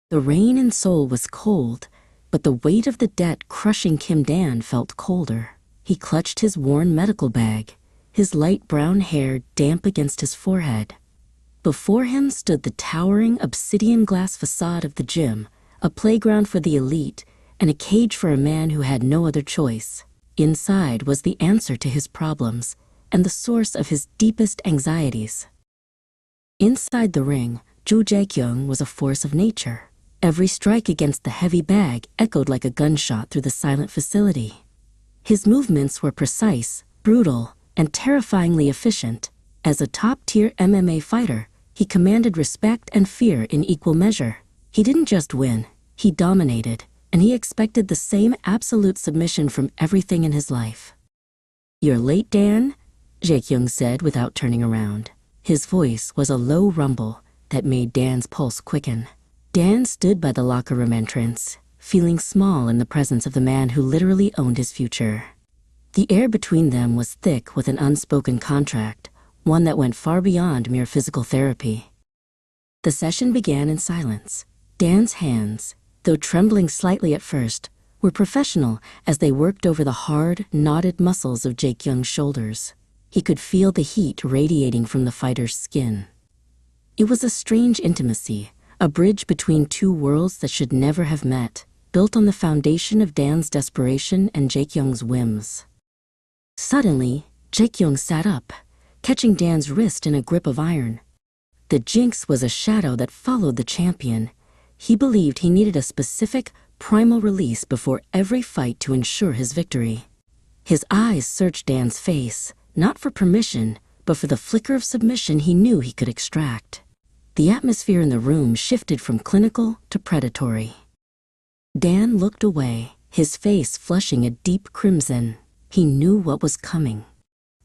The rain in Seoul was cold, but the weight of the debt crushing Kim Dan felt colder. He clutched his worn medical bag, his light brown hair damp against his forehead. Before him stood the towering obsidian glass facade of the gym, a playground for the elite, and a cage for a man who had no other choice. Inside was the answer to his problems, and the source of his deepest anxieties. Inside the ring, Joo Jaekyung was a force of nature. Every strike against the heavy bag echoed like a gunshot through the silent facility. His movements were precise, brutal, and terrifyingly efficient. As a top-tier MMA fighter, he commanded respect and fear in equal measure. He didn't just win, he dominated, and he expected the same absolute submission from everything in his life. "You're late, Dan," Jaekyung said without turning around. His voice was a low rumble that made Dan's pulse quicken. Dan stood by the locker room entrance, feeling small in the presence of the man who literally owned his future. The air between them was thick with an unspoken contract, one that went far beyond mere physical therapy. The session began in silence. Dan's hands, though trembling slightly at first, were professional as they worked over the hard, knotted muscles of Jaekyung's shoulders. He could feel the heat radiating from the fighter's skin. It was a strange intimacy, a bridge between two worlds that should never have met, built on the foundation of Dan's desperation and Jaekyung's whims. Suddenly, Jaekyung sat up, catching Dan's wrist in a grip of iron. The Jinx was a shadow that followed the champion. He believed he needed a specific, primal release before every fight to ensure his victory. His eyes searched Dan's face, not for permission, but for the flicker of submission he knew he could extract. The atmosphere in the room shifted from clinical to predatory. Dan looked away, his face flushing a deep crimson. He knew what was coming.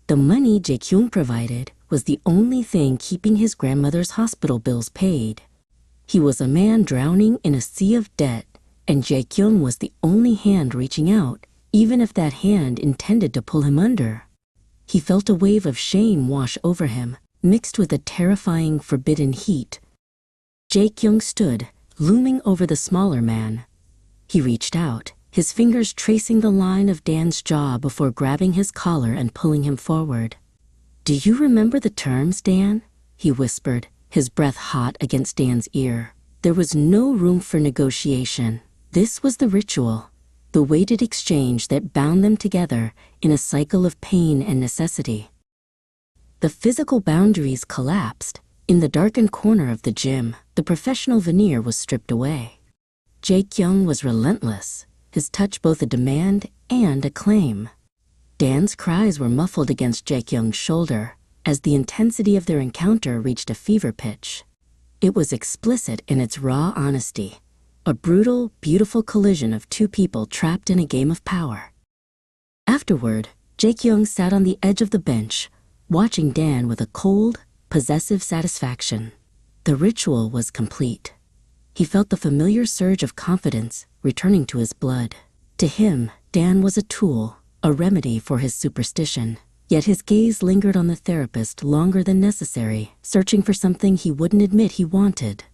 The money Jaekyung provided was the only thing keeping his grandmother's hospital bills paid. He was a man drowning in a sea of debt, and Jaekyung was the only hand reaching out, even if that hand intended to pull him under. He felt a wave of shame wash over him, mixed with a terrifying, forbidden heat. Jaekyung stood, looming over the smaller man. He reached out, his fingers tracing the line of Dan's jaw before grabbing his collar and pulling him forward. "Do you remember the terms, Dan?" he whispered, his breath hot against Dan's ear. There was no room for negotiation. This was the ritual, the weighted exchange that bound them together in a cycle of pain and necessity. The physical boundaries collapsed. In the darkened corner of the gym, the professional veneer was stripped away. Jaekyung was relentless, his touch both a demand and a claim. Dan's cries were muffled against Jaekyung's shoulder as the intensity of their encounter reached a fever pitch. It was explicit in its raw honesty, a brutal, beautiful collision of two people trapped in a game of power. Afterward, Jaekyung sat on the edge of the bench, watching Dan with a cold, possessive satisfaction. The ritual was complete. He felt the familiar surge of confidence returning to his blood. To him, Dan was a tool, a remedy for his superstition. Yet his gaze lingered on the therapist longer than necessary, searching for something he wouldn't admit he wanted.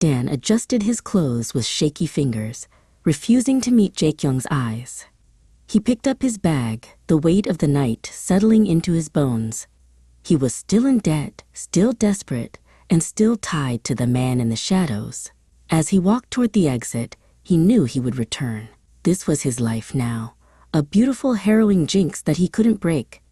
Dan adjusted his clothes with shaky fingers, refusing to meet Jaekyung's eyes. He picked up his bag, the weight of the night settling into his bones. He was still in debt, still desperate, and still tied to the man in the shadows. As he walked toward the exit, he knew he would return. This was his life now, a beautiful, harrowing Jinx that he couldn't break,